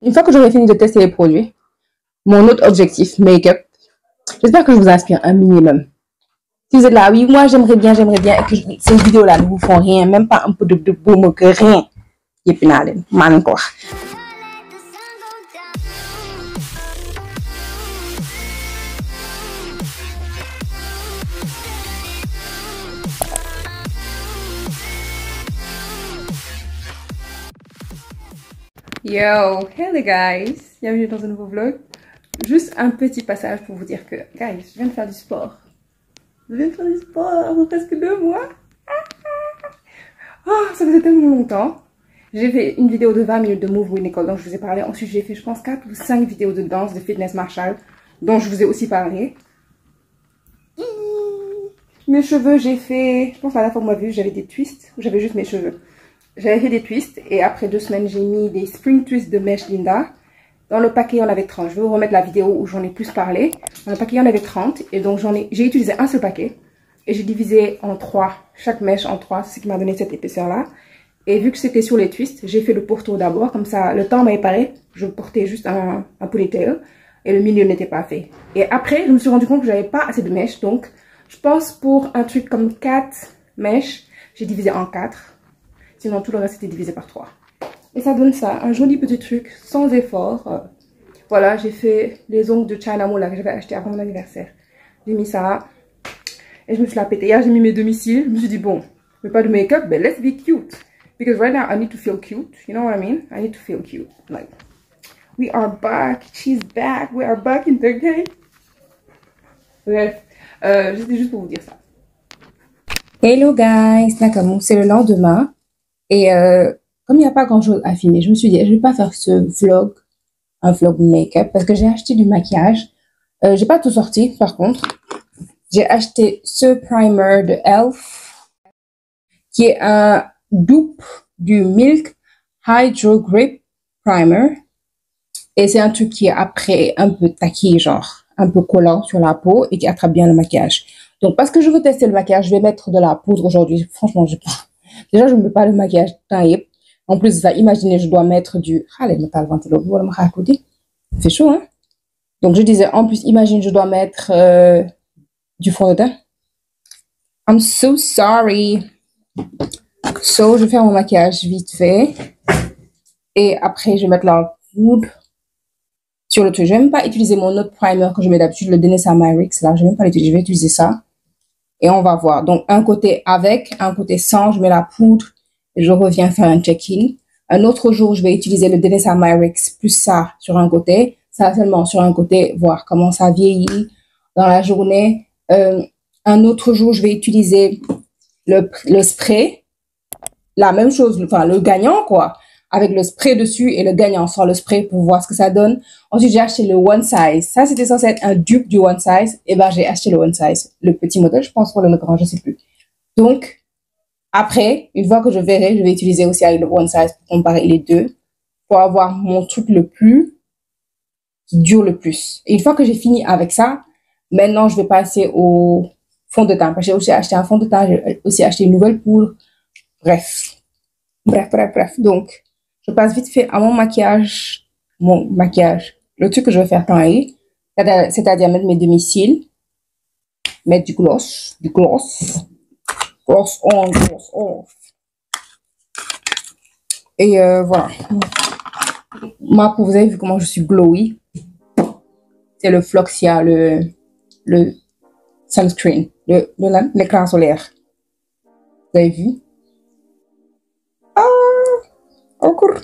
Une fois que j'aurai fini de tester les produits, mon autre objectif, make-up, j'espère que je vous inspire un minimum. Si vous êtes là, oui, moi j'aimerais bien, et que ces vidéos-là ne vous font rien, même pas un peu de boum, que rien. Yep, man, quoi. Yo, hello guys, bienvenue dans un nouveau vlog. Juste un petit passage pour vous dire que, guys, je viens de faire du sport. Après presque 2 mois. Oh, ça faisait tellement longtemps. J'ai fait une vidéo de 20 minutes de Move with Nicole dont je vous ai parlé. Ensuite, j'ai fait, je pense, 4 ou 5 vidéos de danse, de fitness martial dont je vous ai aussi parlé. Mes cheveux, j'ai fait, je pense à la fois, moi, vu, j'avais des twists, ou j'avais juste mes cheveux. J'avais fait des twists et après 2 semaines, j'ai mis des spring twists de mèche Linda. Dans le paquet, il y en avait 30. Je vais vous remettre la vidéo où j'en ai plus parlé. Dans le paquet, il y en avait 30 et donc j'ai utilisé un seul paquet. Et j'ai divisé en 3, chaque mèche en 3, c'est ce qui m'a donné cette épaisseur-là. Et vu que c'était sur les twists, j'ai fait le pourtour d'abord, comme ça, le temps m'avait paré. Je portais juste un ponytail et le milieu n'était pas fait. Et après, je me suis rendu compte que j'avais pas assez de mèches, donc je pense pour un truc comme 4 mèches, j'ai divisé en 4. Sinon, tout le reste était divisé par 3. Et ça donne ça, un joli petit truc, sans effort. Voilà, j'ai fait les ongles de China Mola que j'avais acheté avant mon anniversaire. J'ai mis ça. Et je me suis la pété. Hier, j'ai mis mes demi-cils. Je me suis dit, bon, je mets pas de make-up, but let's be cute. Because right now, I need to feel cute. You know what I mean? I need to feel cute. Like, we are back. She's back. We are back in the game. Bref, c'était juste pour vous dire ça. Hello guys, c'est le lendemain. Et comme il n'y a pas grand chose à filmer, je me suis dit, je ne vais pas faire un vlog make-up, parce que j'ai acheté du maquillage. J'ai pas tout sorti, par contre. J'ai acheté ce primer de e.l.f. qui est un dupe du Milk Hydro Grip Primer. Et c'est un truc qui est après un peu taquille, genre un peu collant sur la peau et qui attrape bien le maquillage. Donc, parce que je veux tester le maquillage, je vais mettre de la poudre aujourd'hui. Franchement, je pas. Déjà, je ne mets pas le maquillage taillé. En plus de ça, imaginez, je dois mettre du... Allez, me parle ventilo. Il fait chaud, hein? Donc, je disais, en plus, imagine, je dois mettre du fond de teint. I'm so sorry. So, je vais faire mon maquillage vite fait. Et après, je vais mettre la poudre sur le truc. Je ne vais même pas utiliser mon autre primer que je mets d'habitude, le Denisa Myrix. Là, je ne vais même pas l'utiliser. Je vais utiliser ça. Et on va voir. Donc, un côté avec, un côté sans. Je mets la poudre et je reviens faire un check-in. Un autre jour, je vais utiliser le Denisa Myrix plus ça sur un côté. Ça seulement sur un côté, voir comment ça vieillit dans la journée. Un autre jour, je vais utiliser le spray. La même chose, enfin, le gagnant, quoi. Avec le spray dessus et le gagnant sans le spray pour voir ce que ça donne. Ensuite, j'ai acheté le One Size. Ça, c'était censé être un dupe du One Size. Et ben, j'ai acheté le One Size. Le petit modèle, je pense, ou le grand, je sais plus. Donc, après, une fois que je verrai, je vais utiliser aussi avec le One Size pour comparer les deux. Pour avoir mon truc le plus, qui dure le plus. Et une fois que j'ai fini avec ça, maintenant, je vais passer au fond de teint. J'ai aussi acheté un fond de teint. J'ai aussi acheté une nouvelle poudre. Bref. Donc, je passe vite fait à mon maquillage. Le truc que je vais faire tailler, c'est-à-dire mettre mes demi-cils, mettre du gloss on. Et voilà. Ma peau, vous avez vu comment je suis glowy. C'est le Floxia, le sunscreen, l'écran solaire. Vous avez vu? Encore.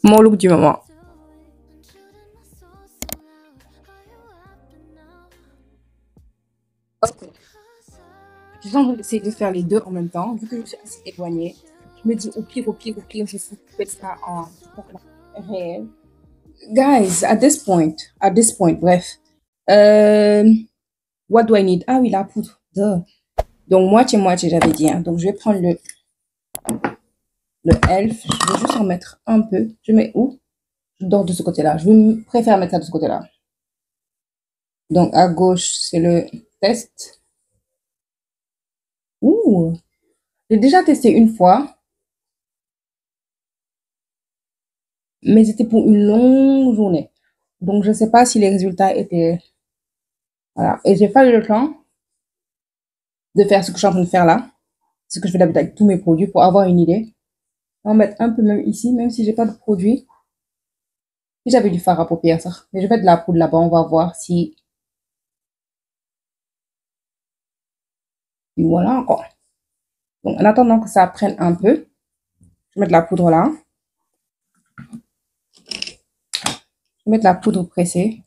Mon look du moment. Okay. Je suis en train d'essayer de faire les deux en même temps, vu que je suis assez éloignée. Je me dis au pire, je fais ça en réel. Guys, at this point, bref. What do I need? Ah oui, la poudre. De Donc, moitié-moitié, j'avais dit. Hein. Donc, je vais prendre le Elf. Je vais juste en mettre un peu. Je mets où? Je dors de ce côté-là. Je préfère mettre ça de ce côté-là. Donc, à gauche, c'est le test. Ouh! J'ai déjà testé une fois, mais c'était pour une longue journée. Donc, je ne sais pas si les résultats étaient... Voilà. Et j'ai pas eu le temps de faire ce que je suis en train de faire là. Ce que je fais d'habitude avec tous mes produits pour avoir une idée. On va mettre un peu même ici, même si j'ai pas de produit. Si j'avais du fard à paupières, ça. Mais je vais mettre de la poudre là-bas. On va voir si... Et voilà encore. Donc, en attendant que ça prenne un peu, je vais mettre de la poudre là. Je vais mettre de la poudre pressée.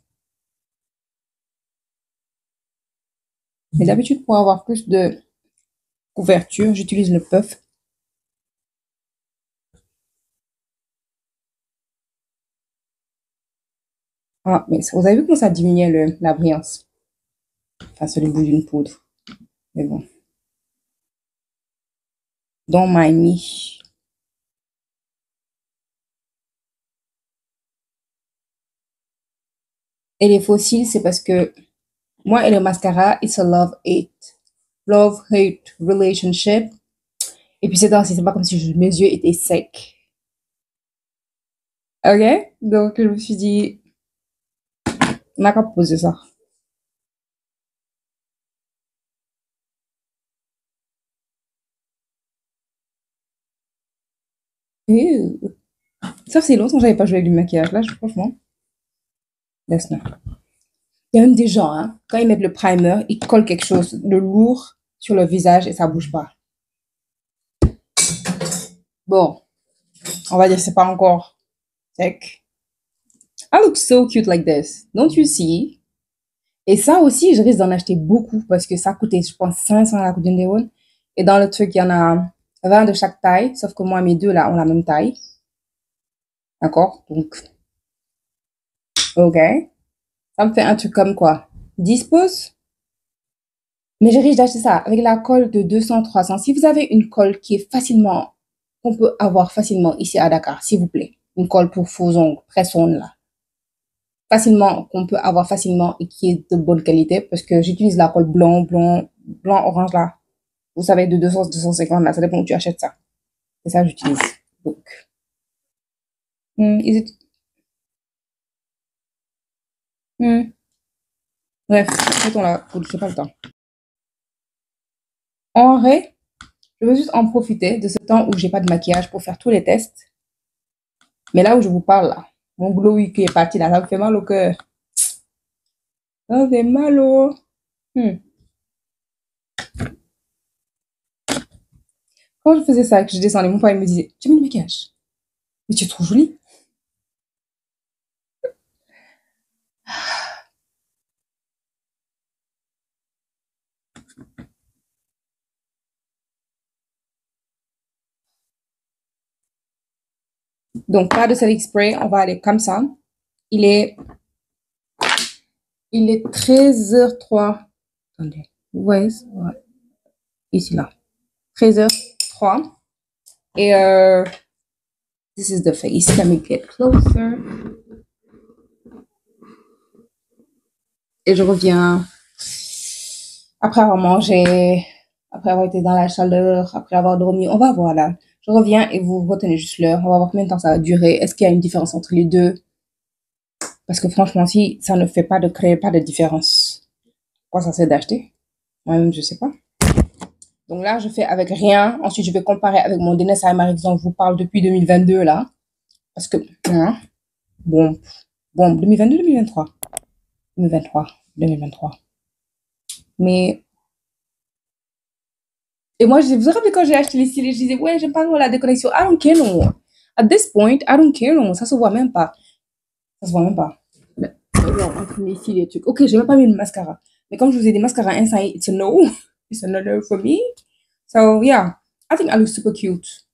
Mais d'habitude, pour avoir plus de couverture, j'utilise le puff. Ah, mais vous avez vu comment ça diminuait la brillance? Enfin, c'est le bout d'une poudre. Mais bon. Don't mind me. Et les fossiles, c'est parce que moi et le mascara, it's a love-hate. Love-hate relationship. Et puis c'est pas comme si mes yeux étaient secs. Ok? Donc je me suis dit, on n'a qu'à poser ça. Ew. Ça, c'est longtemps que j'avais pas joué avec du maquillage. Là, franchement, laisse-le. Il y a même des gens, hein, quand ils mettent le primer, ils collent quelque chose de lourd sur le visage et ça bouge pas. Bon, on va dire que c'est pas encore sec. I look so cute like this. Don't you see? Et ça aussi, je risque d'en acheter beaucoup parce que ça coûtait, je pense, 500 à la coupe d'une Won. Et dans le truc, il y en a 20 de chaque taille, sauf que moi, mes deux là ont la même taille. D'accord? Donc, ok. Ça me fait un truc comme quoi? 10 pouces? Mais je risque d'acheter ça avec la colle de 200-300. Si vous avez une colle qui est facilement, qu'on peut avoir facilement ici à Dakar, s'il vous plaît. Une colle pour faux ongles, presse-ongles là. Facilement, qu'on peut avoir facilement et qui est de bonne qualité parce que j'utilise la colle blanc, orange là. Vous savez, de 200-250 là, ça dépend où tu achètes ça. C'est ça que j'utilise. Donc, is it... Bref, mettons la poudre, j'ai pas le temps. En vrai, je veux juste en profiter de ce temps où j'ai pas de maquillage pour faire tous les tests. Mais là où je vous parle là, mon glowy qui est parti là, ça me fait mal au cœur. Ça me fait mal au... Quand je faisais ça, que je descendais, mon père me disait, tu mets le maquillage. Mais tu es trop jolie. Donc, pas de setting spray, on va aller comme ça. Il est 13h03. Attendez. Ouais, ici là. 13h03. Et this is the face. Let me get closer. Et je reviens après avoir mangé, après avoir été dans la chaleur, après avoir dormi. On va voir là. Je reviens et vous retenez juste l'heure. On va voir combien de temps ça va durer. Est-ce qu'il y a une différence entre les deux? Parce que franchement, si ça ne fait pas de créer pas de différence, quoi ça sert d'acheter? Moi-même, je sais pas. Donc là, je fais avec rien. Ensuite, je vais comparer avec mon DNSI dont je vous parle depuis 2022 là. Parce que, hein, bon, 2022, 2023. 2023, 2023. Mais, et moi, vous vous rappelez quand j'ai acheté les cils, je disais, ouais, j'aime pas trop la déconnexion. I don't care no more. At this point, I don't care no more. Ça se voit même pas. Ça se voit même pas. Genre, entre mes cils et trucs. Ok, j'ai même pas mis le mascara. Mais comme je vous ai dit, mascara inside, it's a no. It's a no for me. So, yeah. I think I look super cute.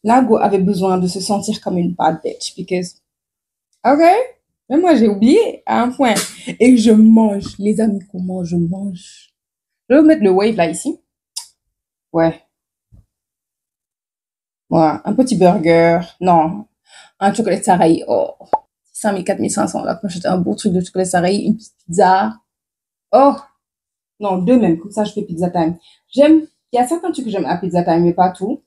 Lago avait besoin de se sentir comme une bad bitch. Because, ok. Mais moi, j'ai oublié à un point. Et je mange. Les amis, comment je mange. Je vais mettre le wave là ici. Ouais. Voilà, un petit burger. Non, un chocolat Sarahi. Oh, 600 000, 4500. Là, quand j'étais un beau truc de chocolat Sarahi, une petite pizza. Oh, non, deux même. Comme ça, je fais pizza time. J'aime, il y a certains trucs que j'aime à pizza time, mais pas tout.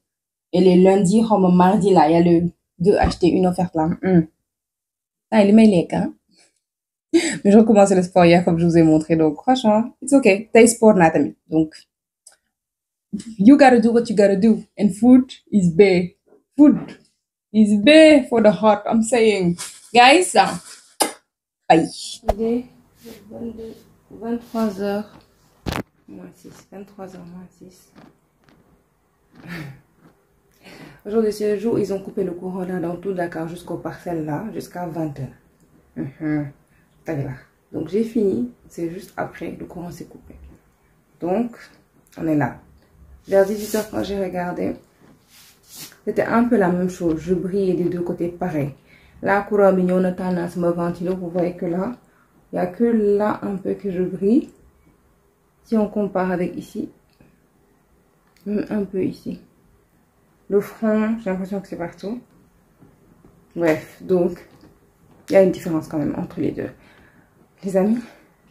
Et les lundis, comme mardi, là, il y a le deux acheter une offerte là. Ah, il est mêlé, hein. Mais je recommence le sport hier, comme je vous ai montré. Donc, franchement, it's okay. T'as sport là, tamit. Donc, you gotta do what you gotta do. And food is bad. Food is bad for the heart. I'm saying. Guys, bye. Il est 23h moins 6. 23h moins 6. Aujourd'hui, c'est le jour où ils ont coupé le courant là dans tout Dakar jusqu'aux parcelles là, jusqu'à 20h. Donc j'ai fini, c'est juste après le courant s'est coupé. Donc on est là. Vers 18h quand j'ai regardé, c'était un peu la même chose. Je brillais des deux côtés pareil. Là, courant mignon, on a tendance à me ventiler. Vous voyez que là, il n'y a que là un peu que je brille. Si on compare avec ici, même un peu ici. Le front, j'ai l'impression que c'est partout. Bref, donc, il y a une différence quand même entre les deux. Les amis,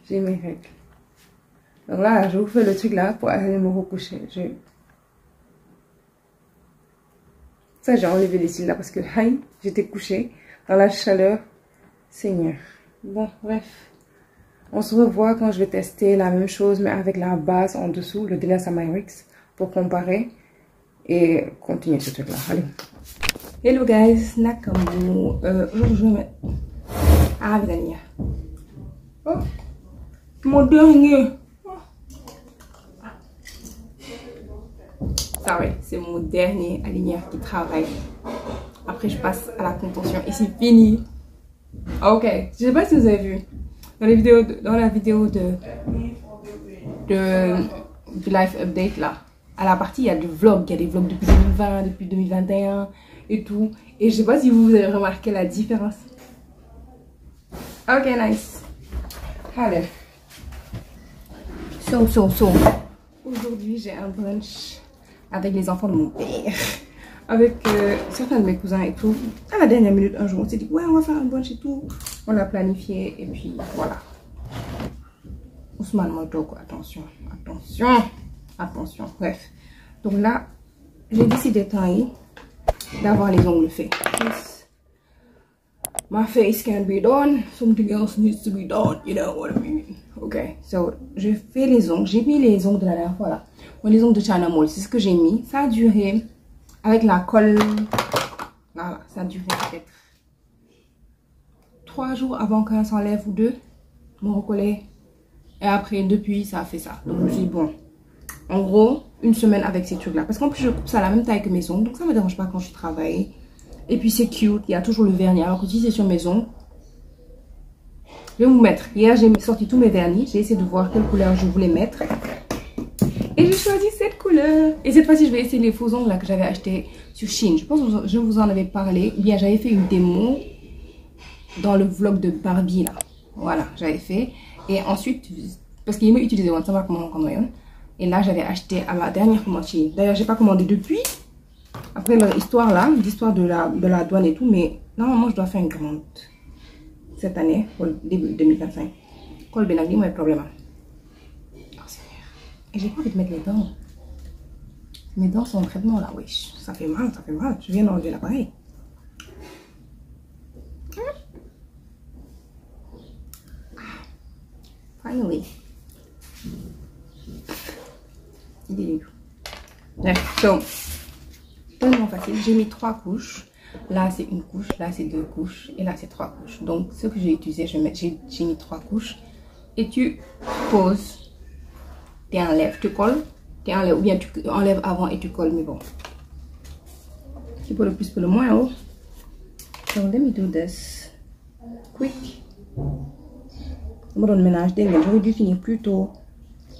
j'ai mes règles. Donc là, je vous fais le truc là pour aller me recoucher. Ça, j'ai enlevé les cils là parce que, j'étais couchée dans la chaleur. Seigneur. Bon, bref. On se revoit quand je vais tester la même chose, mais avec la base en dessous, le Delias Amyrix, pour comparer et continuer ce truc là. Allez. Hello guys, Nakamu. Aujourd'hui, je vais mettre. Ah, Vidania. Oh, mon dernier. Sorry, c'est mon dernier aligneur qui travaille. Après, je passe à la contention et c'est fini. Ok, je sais pas si vous avez vu dans les vidéos, dans la vidéo du life update là. À la partie, il y a des vlogs, depuis 2020, depuis 2021 et tout. Et je sais pas si vous avez remarqué la différence. Ok, nice. Allez. So. Aujourd'hui, j'ai un brunch avec les enfants de mon père. Avec certains de mes cousins et tout. À la dernière minute, un jour, on s'est dit, ouais, on va faire un brunch et tout. On l'a planifié et puis voilà. Ousmane Motoko, attention. Bref. Donc là, j'ai décidé d'avoir les ongles faits. Yes. My face can be done. Something else needs to be done. You know what I mean? Ok. So, je fais les ongles. J'ai mis les ongles de la dernière fois là. Bon, les ongles de China Mall, c'est ce que j'ai mis. Ça a duré avec la colle. Voilà, ça a duré peut-être 3 jours avant qu'un s'enlève ou 2. Mon recollé. Et après, depuis, ça a fait ça. Donc, je me suis dit, bon, en gros, une semaine avec ces trucs-là. Parce qu'en plus, je coupe ça à la même taille que mes ongles. Donc, ça ne me dérange pas quand je travaille. Et puis, c'est cute. Il y a toujours le vernis. Alors que si c'est sur mes ongles, je vais vous mettre. Hier, j'ai sorti tous mes vernis. J'ai essayé de voir quelle couleur je voulais mettre. Et j'ai choisi cette couleur. Et cette fois-ci, je vais essayer les faux ongles là que j'avais achetés sur Shein. Je pense que je vous en avais parlé. Bien, j'avais fait une démo dans le vlog de Barbie là. Voilà, j'avais fait. Et ensuite, parce qu'il m'a utilisé WhatsApp comme moyen. Et là, j'avais acheté à la dernière commande Shein. D'ailleurs, j'ai pas commandé depuis. Après leur histoire là, l'histoire de la douane et tout. Mais normalement, je dois faire une commande cette année, pour le début 2025. Col Benagli, moi, le problème. Et j'ai pas envie de mettre les dents. Mes dents sont en traitement là, wesh. Ça fait mal. Je viens d'enlever l'appareil. Finally. Il est où? Bref, donc, tellement facile. J'ai mis 3 couches. Là, c'est une couche. Là, c'est 2 couches. Et là, c'est 3 couches. Donc, ce que j'ai utilisé, j'ai mis 3 couches. Et tu poses. Tu enlèves, tu colles. Tu enlèves, ou bien tu enlèves avant et tu colles. Mais bon. C'est pour le plus, pour le moins. Oh. So, let me do this. Quick. Je me donne ménage. J'aurais dû finir plus tôt.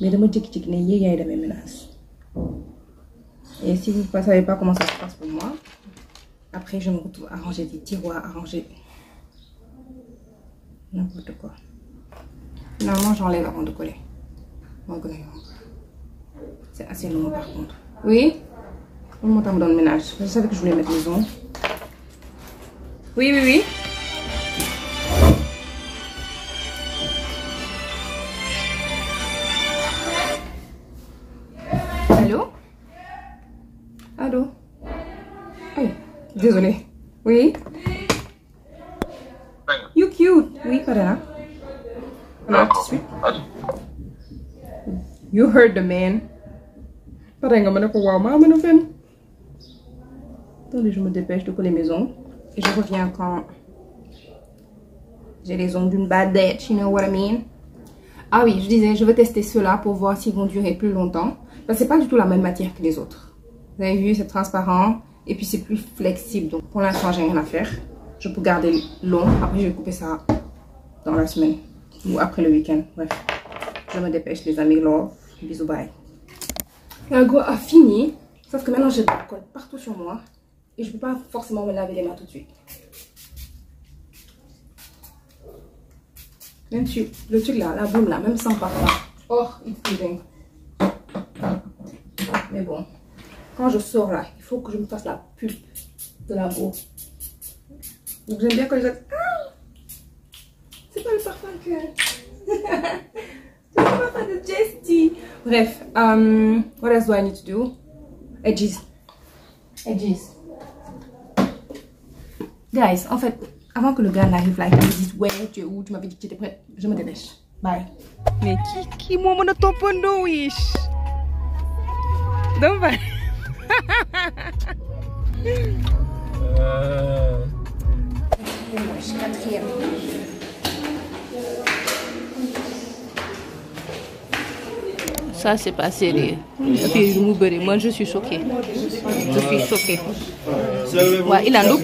Mais je me dis que je vais faire ménage. Et si vous ne savez pas comment ça se passe pour moi, après je me retrouve à ranger des tiroirs, à ranger n'importe quoi. Finalement, j'enlève avant de coller. C'est assez long par contre. Oui? On monte dans le ménage. Je savais que je voulais mettre les ongles. Oui, oui, oui. Allô? Allô? Aïe, désolée. Oui? You cute. Oui, Padana. Voilà, tout de suite. You heard the man. Padana, je ne wow, maman, attendez, je me dépêche de coller mes ongles. Et je reviens quand j'ai les ongles d'une badette, you know what I mean? Ah oui, je disais, je veux tester ceux-là pour voir s'ils vont durer plus longtemps. Parce que c'est pas du tout la même matière que les autres. Vous avez vu, c'est transparent. Et puis c'est plus flexible. Donc pour l'instant, j'ai rien à faire. Je peux garder long. Après, je vais couper ça dans la semaine. Ou après le week-end. Bref. Je me dépêche, les amis. Love. Bisous, bye. La go a fini. Sauf que maintenant, j'ai de la colle partout sur moi. Et je peux pas forcément me laver les mains tout de suite. Même si le truc là, la boule là, même sans parfum. Oh, it's bleeding. Mais bon, quand je sors là, il faut que je me fasse la pub de la go. Donc j'aime bien quand les gens... Ah, c'est pas le parfum que... c'est le parfum de Jesty. Bref, what else do I need to do? Edges. Edges. Guys, en fait, avant que le gars n'arrive là et qu'il me dise ouais, tu es où, tu m'avais dit que tu étais prête, je me dépêche. Bye. Mais qui moi mon topondo wish. Donc bye. Quatrième. Ça, c'est pas sérieux. Et puis, moi, je suis choquée. Je suis choquée. Ouais, il a l'eau.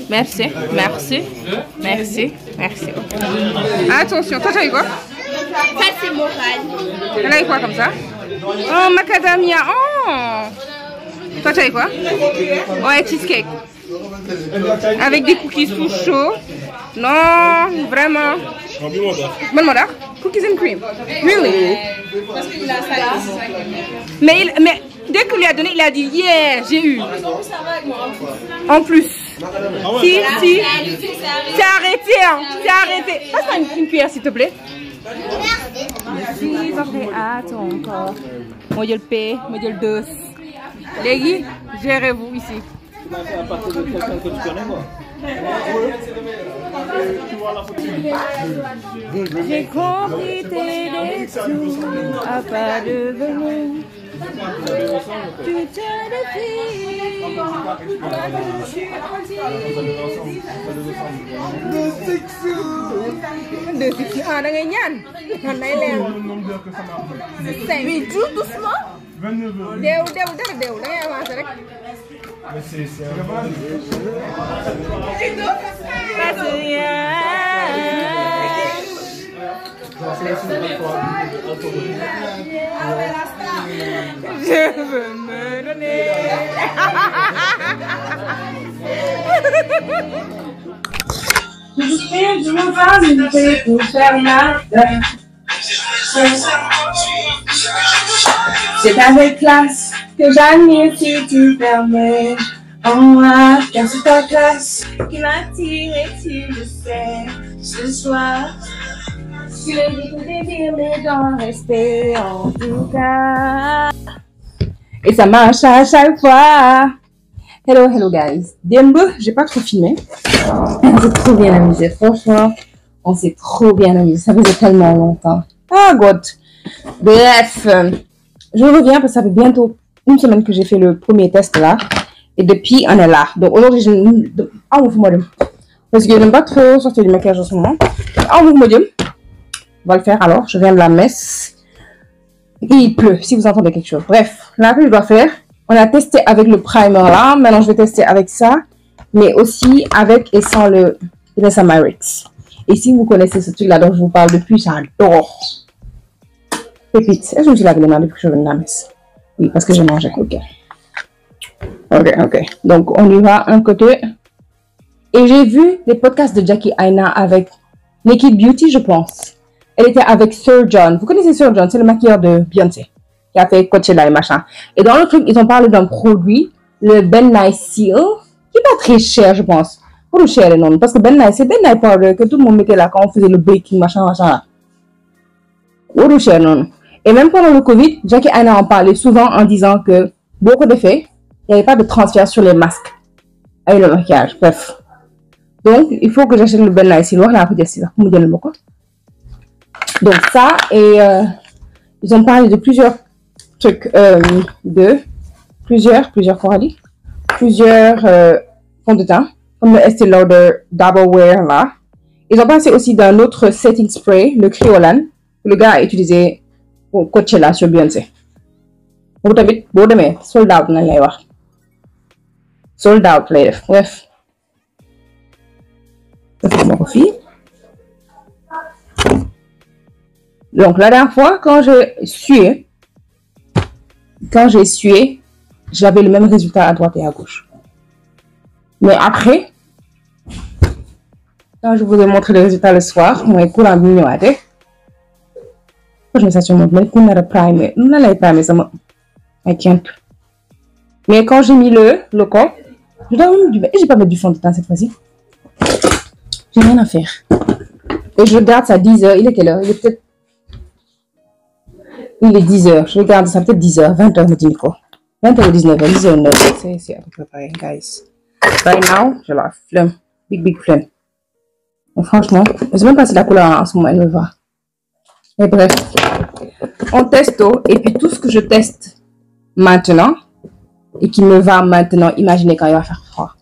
Merci, merci, merci, merci. Attention, toi, tu as eu quoi? Ça, c'est moral. Elle a eu quoi comme ça? Oh, macadamia. Oh! Toi, tu as eu quoi? Ouais, cheesecake. Avec des cookies tout chauds. Non, vraiment. Bon modèle. Cookies and cream. Really? Parce qu'il a ça. Mais dès qu'il lui a donné, il a dit yeah, j'ai eu. En plus. Si. C'est arrêté, hein. C'est arrêté. Passe-moi une cuillère, s'il te plaît. Merci, parfait. Attends encore. Moi, je le paie, moi, je le dos. Légui, gérez-vous ici. À partir de quelqu'un que tu connais, quoi. J'ai compris tes dessous à pas devenir toute une fille. De six ah, da ngay ñaan. Man nay leer. Oui, doucement. Deew dara deew da ngay avancer rek. Je veux me donner. Je me pas inviter pour faire ma fête. C'est avec classe que j'admire si tu permets. En moi, car c'est ta classe qui m'attire et tu le sais. Ce soir, tu le dis pour désir, mais dans le respect en tout cas. Et ça marche à chaque fois. Hello guys. Démb, j'ai pas trop filmé. On s'est trop bien amusé. Franchement, on s'est trop bien amusé. Ça faisait tellement longtemps. Ah, God. Bref, je reviens parce que ça fait bientôt une semaine que j'ai fait le premier test là. Et depuis, on est là. Donc aujourd'hui, ah, on va parce que je n'aime pas trop sortir du maquillage en ce moment. Ah, on va le faire alors. Je viens de la messe. Et il pleut, si vous entendez quelque chose. Bref, là, que je dois faire. On a testé avec le primer là. Maintenant, je vais tester avec ça. Mais aussi avec et sans le Vanessa Myricks. Et si vous connaissez ce truc là dont je vous parle depuis, j'adore. Pépite. Est-ce que je me suis lavé les mains depuis que je viens de la messe? Oui, parce que j'ai mangé. Ok. Ok. Donc, on y va un côté. Et j'ai vu les podcasts de Jackie Aina avec Naked Beauty, je pense. Elle était avec Sir John. Vous connaissez Sir John? C'est le maquilleur de Beyoncé. qui a fait Coachella et machin. Et dans le truc, ils ont parlé d'un produit, le Ben Nye Seal, qui n'est pas très cher, je pense. Pour le cher, non. Parce que Ben Nye, c'est Ben Nye Powder que tout le monde mettait là quand on faisait le baking, machin, là. Pour le cher, non. Et même pendant le Covid, Jackie Aina en parlait souvent en disant que beaucoup d'effets, il n'y avait pas de transfert sur les masques avec le maquillage. Bref. Donc, il faut que j'achète le Ben Nye Seal. Voilà, pour dire ça. Donc, ça, et ils ont parlé de plusieurs trucs, plusieurs fonds de teint, comme le Estée Lauder Double Wear là. Ils ont parlé aussi d'un autre setting spray, le Kryolan, que le gars a utilisé pour Coachella sur Beyoncé. Sold out, nan lay wax. Sold out, lay def. Bref. Donc, la dernière fois, quand j'ai sué, j'avais le même résultat à droite et à gauche. Mais après, quand je vous ai montré les résultats le soir, moi, je me suis dit, I can't. Mais quand j'ai mis le corps, je dois même du... Et j'ai pas mis du fond de teint cette fois-ci. J'ai rien à faire. Et je regarde ça à 10h. Il est quelle heure? Il est 10h. Je regarde ça peut-être 10h, 20h, me dit Nico. 20h ou 19h, 10h, 9h. C'est à peu près pareil, guys. Right now, j'ai la flemme. Big flemme. Donc, franchement, je sais même pas si la couleur en ce moment, elle me va. Mais bref, on teste et puis tout ce que je teste maintenant et qui me va maintenant, imaginez quand il va faire froid.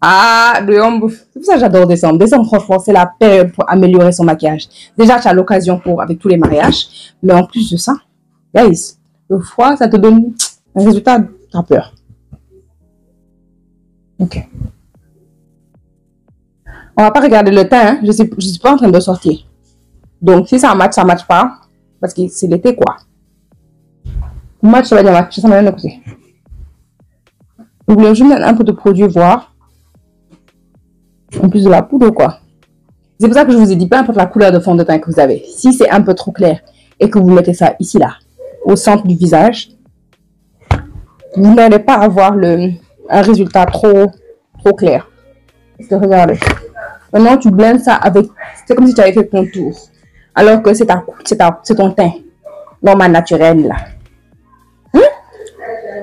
Ah, c'est pour ça que j'adore décembre. Décembre, franchement, c'est la période pour améliorer son maquillage. Déjà, tu as l'occasion avec tous les mariages. Mais en plus de ça, guys, le froid, ça te donne un résultat, t'as peur. Ok. On va pas regarder le teint, hein. Je suis pas en train de sortir. Donc, si ça match pas. Parce que c'est l'été, quoi. Match, ça va dire match. Ça m'a rien écouté. Vous voulez juste mettre un peu de produit, voir. En plus de la poudre, quoi. C'est pour ça que je vous ai dit, peu importe la couleur de fond de teint que vous avez. Si c'est un peu trop clair et que vous mettez ça ici, là, au centre du visage, vous n'allez pas avoir un résultat trop clair. Parce que regardez. Maintenant, tu blendes ça avec... C'est comme si tu avais fait contour. Alors que c'est ton teint normal, naturel, là.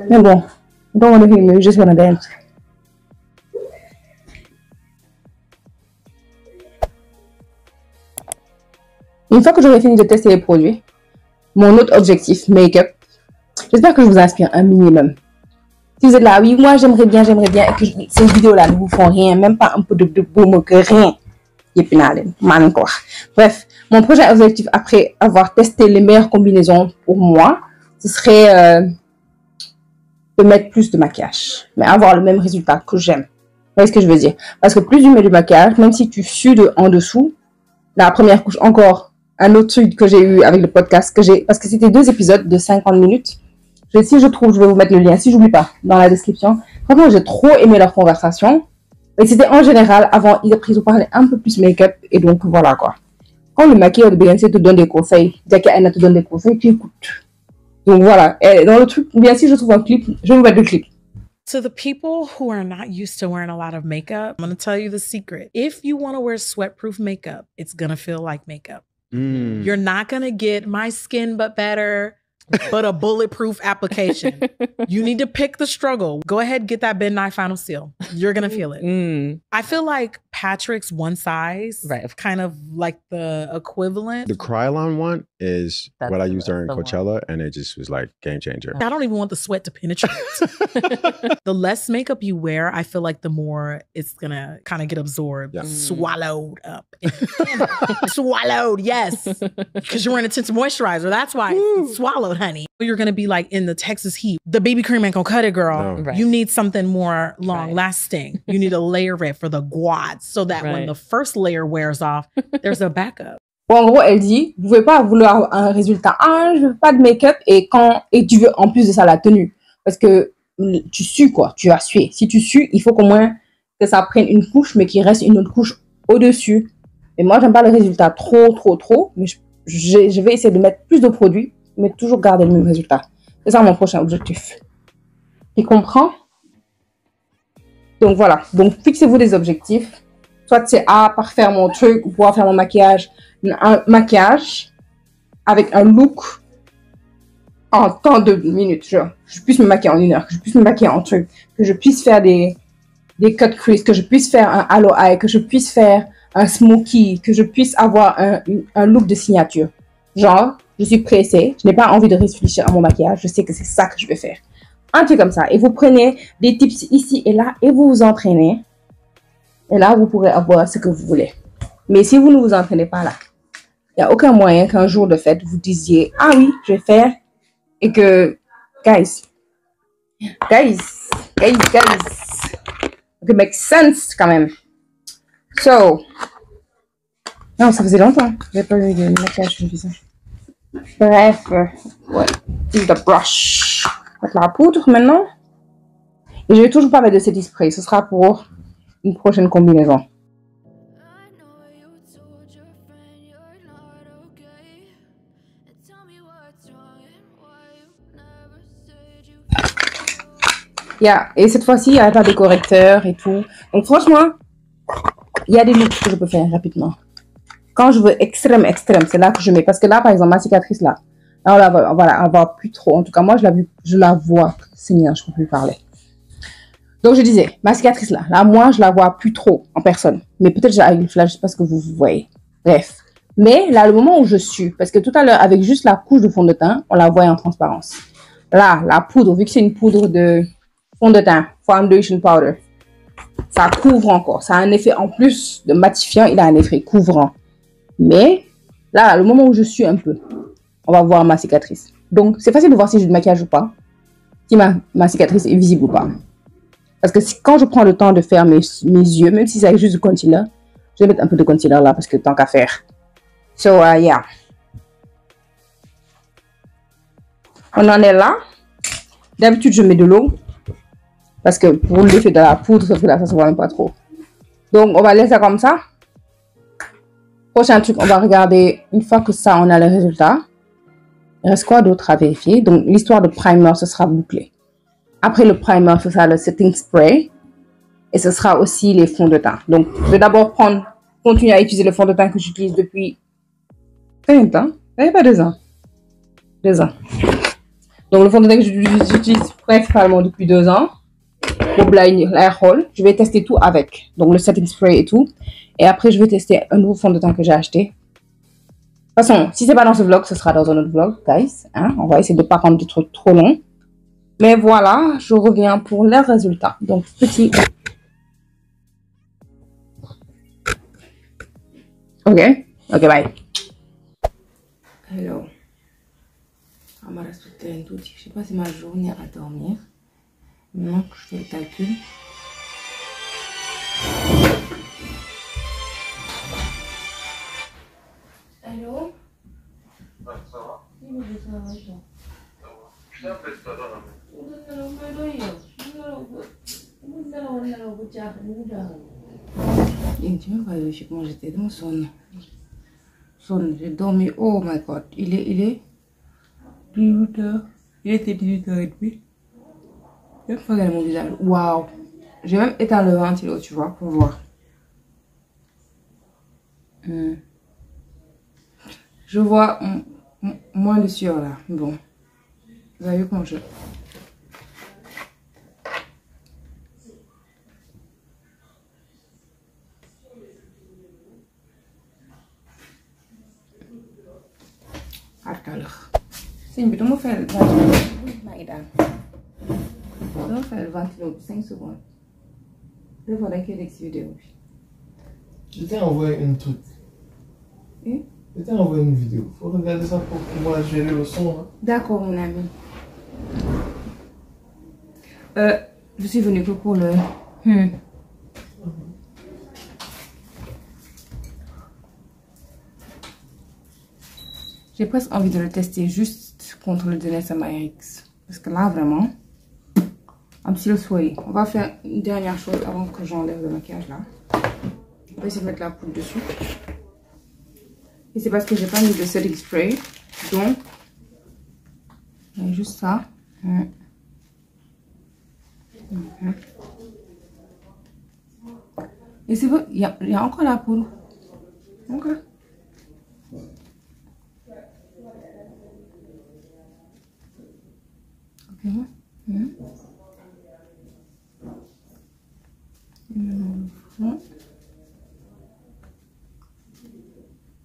Mais bon. Don't want to hear me, just want to dance. Une fois que j'aurai fini de tester les produits, mon autre objectif, make-up, j'espère que je vous inspire un minimum. Si vous êtes là, oui, moi j'aimerais bien, et que ces vidéos-là ne vous font rien, même pas un peu de boum, que rien. Bref, mon prochain objectif après avoir testé les meilleures combinaisons pour moi, ce serait de mettre plus de maquillage, mais avoir le même résultat que j'aime. Vous voyez ce que je veux dire? Parce que plus tu mets du maquillage, même si tu sues en dessous, la première couche, encore un autre truc que j'ai eu avec le podcast, parce que c'était 2 épisodes de 50 minutes. Si je trouve, je vais vous mettre le lien, si j'oublie pas, dans la description. Franchement, j'ai trop aimé leur conversation. Et c'était en général, avant, ils ont parlé un peu plus make-up, et donc voilà quoi. Quand le maquilleur de Beyoncé te donne des conseils, Jackie Aina te donne des conseils, tu écoutes. Donc voilà, et dans le truc, bien si je trouve un clip, je vais vous mettre le clip. To the people who are not used to wearing a lot of makeup, I'm going to tell you the secret. If you want to wear sweat-proof makeup, it's going to feel like makeup. You're not going to get my skin but better, but a bulletproof application. You need to pick the struggle. Go ahead, get that Ben Nye Final Seal. You're going to feel it. I feel like Patrick's one size, right, kind of like the equivalent. The Kryolan one is what I used during Coachella, and it just was like game changer. I don't even want the sweat to penetrate. The less makeup you wear, I feel like the more it's going to kind of get absorbed, swallowed up. Swallowed, yes. Because you're wearing a tinted moisturizer. That's why it's swallowed, honey. You're going to be like in the Texas heat. The BB cream ain't going to cut it, girl. No. Right. You need something more long lasting. You need to layer it for the quads so that when the first layer wears off, there's a backup. Bon, en gros, elle dit, vous ne pouvez pas vouloir un résultat. Ah, je veux pas de make-up et tu veux en plus de ça la tenue. Parce que tu sues, quoi. Tu as sué. Si tu sues, il faut qu'au moins que ça prenne une couche, mais qu'il reste une autre couche au-dessus. Et moi, j'aime pas le résultat trop. Mais je vais essayer de mettre plus de produits mais toujours garder le même résultat. C'est ça mon prochain objectif. Tu comprends? Donc voilà, donc fixez-vous des objectifs. Soit c'est parfaire mon truc ou pouvoir faire mon maquillage. Un maquillage avec un look en temps de minutes. Genre, que je puisse me maquiller en 1 heure, que je puisse me maquiller en truc, que je puisse faire des cut crease, que je puisse faire un halo eye, que je puisse faire un smoky, que je puisse avoir un look de signature. Genre, je suis pressée, je n'ai pas envie de réfléchir à mon maquillage, je sais que c'est ça que je vais faire. Un truc comme ça. Et vous prenez des tips ici et là et vous vous entraînez. Et là, vous pourrez avoir ce que vous voulez. Mais si vous ne vous entraînez pas là, il n'y a aucun moyen qu'un jour de fête, vous disiez, ah oui, je vais faire. Et que, guys, it makes sense quand même. So, non, ça faisait longtemps. J'ai pas eu de maquillage sur le visage. Bref, ouais, use the brush. Mettre la poudre maintenant. Et je vais toujours pas mettre de cet spray. Ce sera pour une prochaine combinaison. Yeah. Et cette fois-ci, il n'y a pas de correcteur et tout. Donc franchement, il y a des looks que je peux faire rapidement. Quand je veux extrême, c'est là que je mets. Parce que là, par exemple, ma cicatrice là, on la voit plus trop. En tout cas, moi, je la vois. Seigneur, je ne peux plus parler. Donc, je disais, ma cicatrice là, moi, je la vois plus trop en personne. Mais peut-être avec le flash, je ne sais pas ce que vous voyez. Bref. Mais là, le moment où je suis, parce que tout à l'heure, avec juste la couche de fond de teint, on la voit en transparence. Là, la poudre, vu que c'est une poudre de fond de teint, foundation powder, ça couvre encore. Ça a un effet en plus de matifiant, il a un effet couvrant. Mais là, le moment où je suis un peu, on va voir ma cicatrice. Donc, c'est facile de voir si j'ai du maquillage ou pas. Si ma cicatrice est visible ou pas. Parce que quand je prends le temps de faire mes yeux, même si c'est juste du concealer, je vais mettre un peu de concealer là parce que tant qu'à faire. So, yeah. On en est là. D'habitude, je mets de l'eau. Parce que pour l'effet de la poudre, sauf que là, ça se voit même pas trop. Donc, on va laisser ça comme ça. Prochain truc, on va regarder, une fois que ça, on a le résultat. Il reste quoi d'autre à vérifier? Donc, l'histoire de primer, ce sera bouclé. Après le primer, ce sera le setting spray. Et ce sera aussi les fonds de teint. Donc, je vais d'abord continuer à utiliser le fond de teint que j'utilise depuis... Combien de temps? Pas 2 ans. 2 ans. Donc, le fond de teint que j'utilise principalement depuis 2 ans. Pour l'air hall. Je vais tester tout avec. Donc, le setting spray et tout. Et après, je vais tester un nouveau fond de teint que j'ai acheté. De toute façon, si c'est pas dans ce vlog, ce sera dans un autre vlog, guys. Hein? On va essayer de ne pas rendre des trucs trop longs. Mais voilà, je reviens pour les résultats. Donc, petit. Ok, bye. Alors, on m'a respecté un tout. Je sais pas si ma journée à dormir. Maintenant que je fais le calcul. Allô? Ça va? Oui, ça va. Je t'appelle tout à l'heure. Tu me vois, je sais comment j'étais dans son. J'ai dormi. Oh my god. Il est 18h. Il était 18h30. Je vais regarder mon visage. Waouh. J'ai même éteint le ventilo, tu vois, pour voir. Je vois moins de sueur là. Bon. Vous avez vu comment je... À tout à l'heure. C'est une bête, on va faire le ventilo. On va faire le ventilo 5 secondes. Je vais faire une vidéo. Je t'ai envoyé un truc. Je t'ai envoyé une vidéo. Faut regarder ça pour pouvoir gérer le son. Hein. D'accord, mon ami. Je suis venue que pour le... J'ai presque envie de le tester juste contre le DSMA RX. Parce que là, vraiment, I'm still sweaty. On va faire une dernière chose avant que j'enlève le maquillage là. On va essayer de mettre la poudre dessus. Et c'est parce que j'ai pas mis de setting spray. Donc, Juste ça. Et c'est bon, il y a encore la poudre. Ok.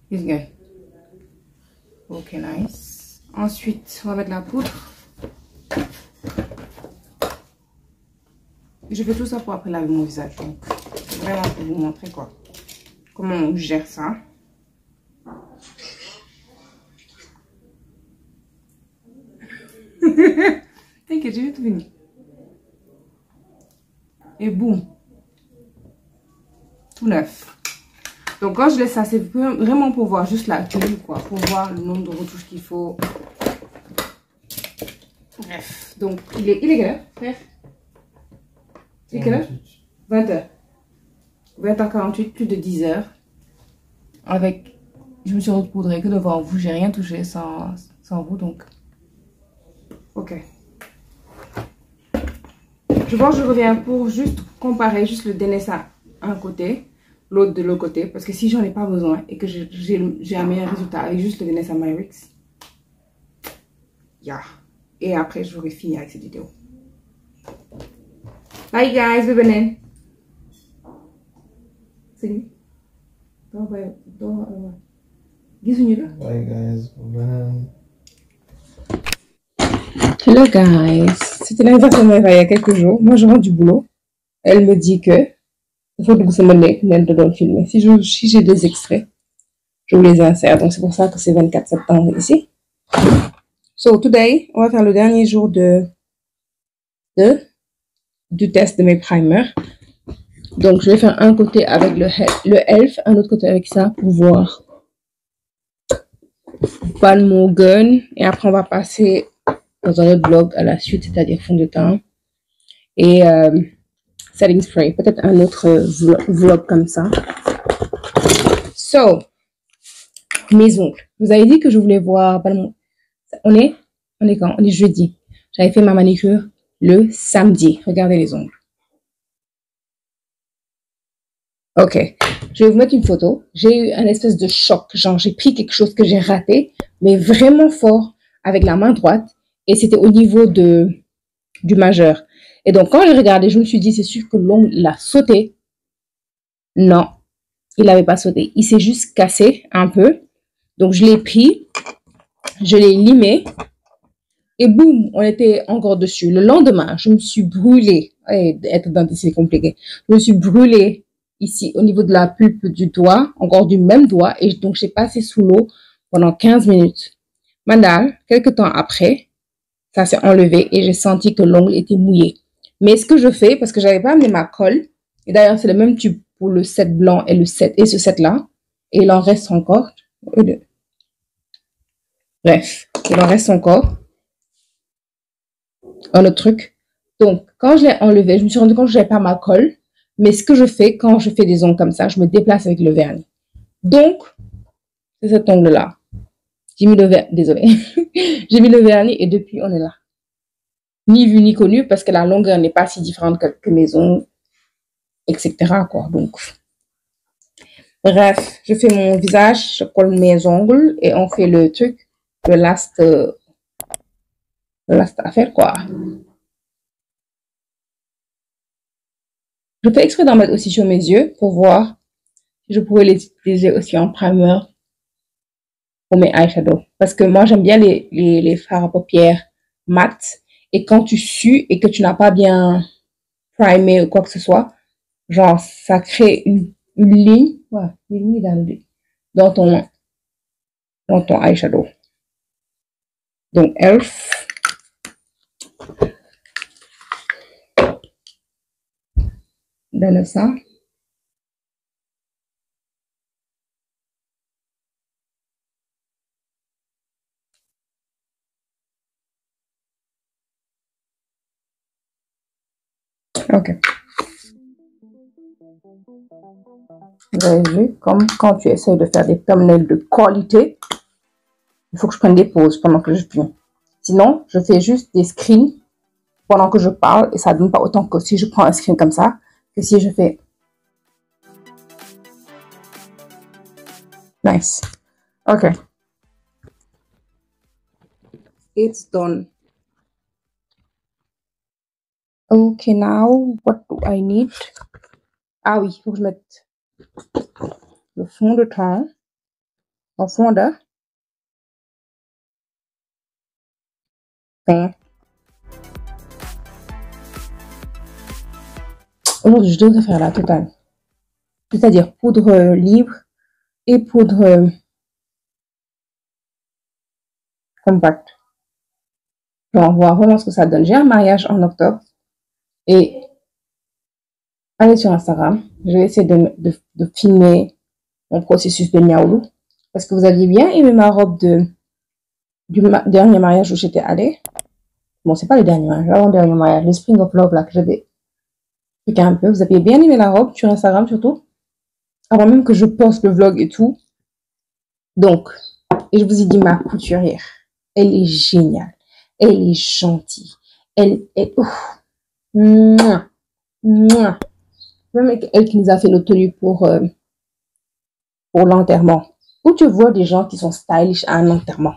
It's good. Ok, nice. Ensuite, on va mettre la poudre. Je fais tout ça pour après laver mon visage. Donc, vraiment pour vous montrer quoi. Comment on gère ça. T'inquiète, j'ai tout fini. Et boum. Tout neuf. Donc quand je laisse ça, c'est vraiment pour voir juste la tenue quoi. Pour voir le nombre de retouches qu'il faut. Bref. Donc il est quelle heure, frère? C'est quelle heure? 20h. 20h48, plus de 10 heures. Avec... Je me suis repoudrée que devant vous. J'ai rien touché sans vous donc. Ok. Je pense que je reviens pour juste comparer juste le Danessa un côté, l'autre de l'autre côté. Parce que si j'en ai pas besoin et que j'ai un meilleur résultat avec juste le Danessa Myrix. Yeah. Et après, j'aurai fini avec cette vidéo. Bye guys, we benen. C'est lui. Bye guys, we benen. Hello guys, c'était l'examen il y a quelques jours. Moi je rentre du boulot. Elle me dit que il faut que ça me filmer. Si j'ai des extraits, je vous les insère. Donc c'est pour ça que c'est 24 septembre ici. So today, on va faire le dernier jour du test de mes primers. Donc je vais faire un côté avec le Elf, un autre côté avec ça pour voir Ban Morgan. Et après on va passer dans un autre vlog à la suite, c'est-à-dire fond de teint et setting spray, peut-être un autre vlog comme ça. So, mes ongles. Vous avez dit que je voulais voir. On est quand? On est jeudi. J'avais fait ma manicure le samedi. Regardez les ongles. Ok, je vais vous mettre une photo. J'ai eu un espèce de choc, genre j'ai pris quelque chose que j'ai raté, mais vraiment fort avec la main droite. Et c'était au niveau du majeur. Et donc, quand j'ai regardé, je me suis dit, c'est sûr que l'ongle, il a sauté. Non, il n'avait pas sauté. Il s'est juste cassé un peu. Donc, je l'ai pris, je l'ai limé. Et boum, on était encore dessus. Le lendemain, je me suis brûlée. Être dentiste, c'est compliqué. Je me suis brûlée ici, au niveau de la pulpe du doigt, encore du même doigt. Et donc, j'ai passé sous l'eau pendant 15 minutes. Maintenant, quelques temps après, ça s'est enlevé et j'ai senti que l'ongle était mouillé. Mais ce que je fais, parce que j'avais pas amené ma colle, et d'ailleurs c'est le même tube pour le set blanc et ce set là, et il en reste encore. Bref, il en reste encore un autre truc. Donc quand je l'ai enlevé, je me suis rendu compte que j'avais pas ma colle. Mais ce que je fais quand je fais des ongles comme ça, je me déplace avec le vernis. Donc c'est cet ongle là. J'ai mis le vernis, désolé. J'ai mis le vernis et depuis, on est là. Ni vu ni connu parce que la longueur n'est pas si différente que mes ongles, etc. quoi. Donc, bref, je fais mon visage, je colle mes ongles et on fait le truc, le last affaire, quoi. Je fais exprès d'en mettre aussi sur mes yeux pour voir si je pourrais les utiliser aussi en primer pour mes eyeshadows. Parce que moi, j'aime bien les fards à paupières mat. Et quand tu sues et que tu n'as pas bien primé ou quoi que ce soit, genre, ça crée une ligne, ouais, une ligne dans ton eyeshadow. Donc, Elf. Donne ça. Ok. Vous avez vu, comme quand tu essaies de faire des thumbnails de qualité, il faut que je prenne des pauses pendant que je filme. Sinon, je fais juste des screens pendant que je parle et ça ne donne pas autant que si je prends un screen comme ça que si je fais. Nice. Okay. It's done. Okay, now what do I need? Ah oui, il faut que je mette le fond de teint en fond de teint. Aujourd'hui, je devrais faire la totale. C'est-à-dire poudre libre et poudre compacte. On va voir vraiment ce que ça donne. J'ai un mariage en octobre et allez sur Instagram. Je vais essayer de filmer mon processus de Niaoulou parce que vous aviez bien aimé ma robe du dernier mariage où j'étais allée. Bon, c'est pas le dernier mariage, l'avant-dernier mariage, le Spring of Love là que j'avais piqué un peu. Vous aviez bien aimé la robe sur Instagram surtout, avant même que je poste le vlog et tout. Donc, et je vous ai dit, ma couturière, elle est géniale, elle est gentille, elle est mouah, mouah. Même elle qui nous a fait nos tenues pour l'enterrement. Où tu vois des gens qui sont stylish à un enterrement.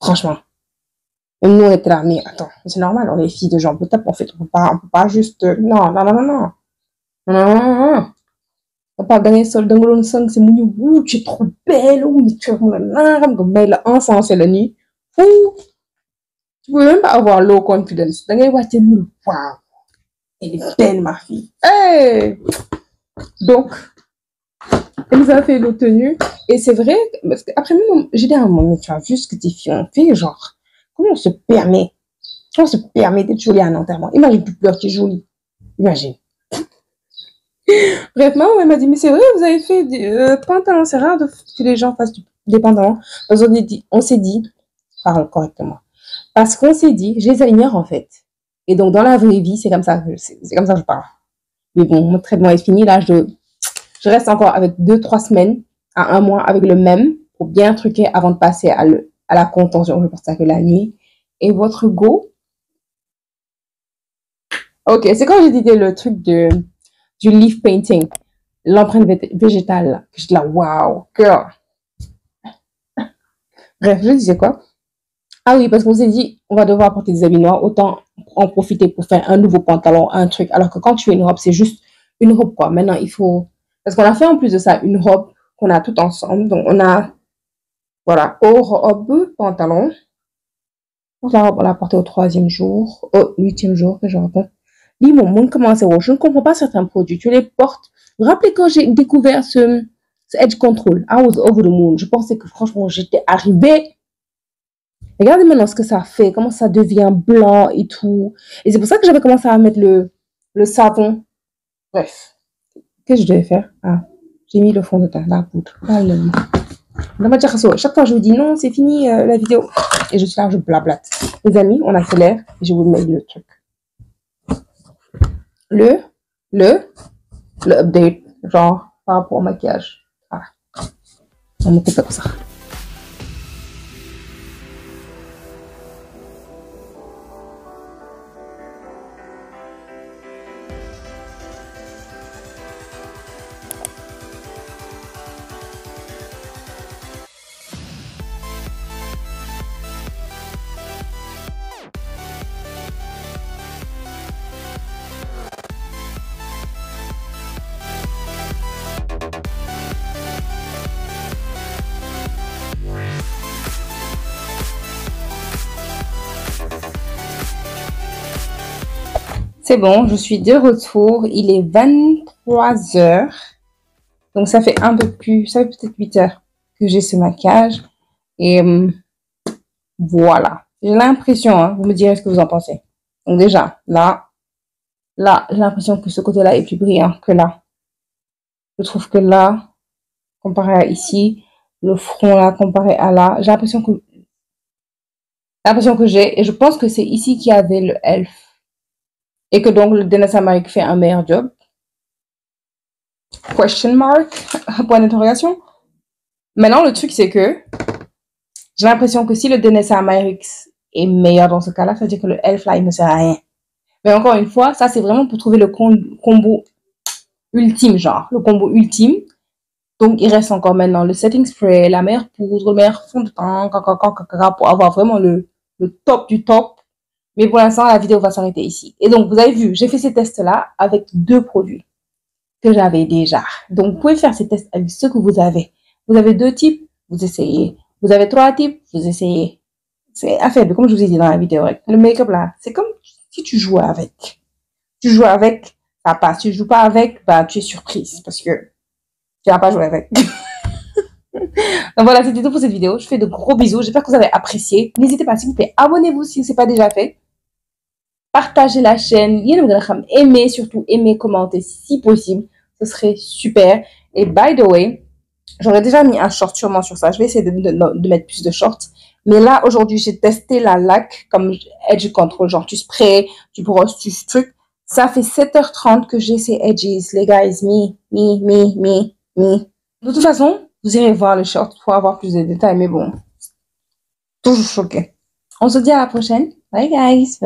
Franchement. Et nous, on était là, mais attends, c'est normal, on est filles de gens peut-être, en fait, on peut pas juste, non. On peut pas gagner seul dans le sang, c'est mon ouh, tu es trop belle, ou mais tu es comme belle, ensemble, c'est la nuit. Ouh, tu peux même pas avoir low confidence. Dans les voitures, waouh, elle est belle, ma fille. Hey! Donc, elle nous a fait nos tenues, et c'est vrai, parce qu'après, j'ai dit à un moment, tu as vu ce que tes filles ont fait, genre, comment on se permet d'être jolie à un enterrement? Imagine, tu pleures, tu es jolie. Imagine. Bref, maman, elle m'a dit, mais c'est vrai, vous avez fait des pantalons, c'est rare que les gens fassent des pantalons. Parce on s'est dit, parle correctement. Parce qu'on s'est dit, je les ignore en fait. Et donc, dans la vraie vie, c'est comme ça que je parle. Mais bon, mon traitement est fini. Là, je reste encore avec 2-3 semaines à 1 mois avec le même pour bien truquer avant de passer à la contention. Je pense ça que la nuit. Et votre go? Ok, c'est quand j'ai dit le truc du leaf painting, l'empreinte végétale. Je dis là, waouh, girl. Bref, je disais quoi? Ah oui, parce qu'on s'est dit, on va devoir porter des habits noirs, autant en profiter pour faire un nouveau pantalon, un truc. Alors que quand tu fais une robe, c'est juste une robe, quoi. Maintenant, il faut... Parce qu'on a fait en plus de ça une robe qu'on a tout ensemble. Donc, on a, voilà, robe, pantalon. La robe, on l'a portée au 3e jour, au 8e jour, que je rappelle. Dis, mon monde, comment c'est? Je ne comprends pas certains produits. Tu les portes. Vous vous rappelez quand j'ai découvert ce Edge Control? I was over the moon. Je pensais que franchement, j'étais arrivée. Regardez maintenant ce que ça fait. Comment ça devient blanc et tout. Et c'est pour ça que j'avais commencé à mettre le savon. Bref. Qu'est-ce que je devais faire? Ah, j'ai mis le fond de teint, la poudre. Chaque fois, je vous dis non, c'est fini la vidéo. Et je suis là, je blablate. Les amis, on accélère. Et je vous mets le truc. Le update, genre, par rapport au maquillage. Voilà. On me coupe comme ça. C'est bon, je suis de retour. Il est 23h. Donc, ça fait un peu plus, ça fait peut-être 8 heures que j'ai ce maquillage. Et voilà. J'ai l'impression, hein, vous me direz ce que vous en pensez. Donc, déjà, là, j'ai l'impression que ce côté-là est plus brillant que là. Je trouve que là, comparé à ici, le front là, comparé à là, j'ai l'impression que j'ai, et je pense que c'est ici qu'il y avait le elf. Et que donc le Dennis Amérique fait un meilleur job. Question mark, point d'interrogation. Maintenant, le truc, c'est que j'ai l'impression que si le Dennis Amérique est meilleur dans ce cas-là. Ça veut dire que le Elf là, il ne sert à rien. Mais encore une fois, ça c'est vraiment pour trouver le combo ultime, genre le combo ultime. Donc il reste encore maintenant le setting spray, la meilleure poudre, le meilleur fond de teint, pour avoir vraiment le top du top. Mais pour l'instant, la vidéo va s'arrêter ici. Et donc, vous avez vu, j'ai fait ces tests-là avec 2 produits que j'avais déjà. Donc, vous pouvez faire ces tests avec ce que vous avez. Vous avez 2 types, vous essayez. Vous avez 3 types, vous essayez. C'est affaire de, comme je vous ai dit dans la vidéo. Le make-up là, c'est comme si tu jouais avec. Tu joues avec, ça passe. Tu joues pas avec, bah, tu es surprise parce que tu vas pas jouer avec. Donc voilà, c'était tout pour cette vidéo. Je fais de gros bisous. J'espère que vous avez apprécié. N'hésitez pas, s'il vous plaît, abonnez-vous si ce n'est pas déjà fait. Partagez la chaîne. Aimez, surtout aimez, commentez si possible. Ce serait super. Et by the way, j'aurais déjà mis un short sûrement sur ça. Je vais essayer de mettre plus de shorts. Mais là, aujourd'hui, j'ai testé la laque comme Edge Control. Genre, tu spray, tu brosses, tu truc. Ça fait 7h30 que j'ai ces edges. Les guys, me. De toute façon, vous irez voir le short pour avoir plus de détails. Mais bon, toujours choqué. On se dit à la prochaine. Bye guys.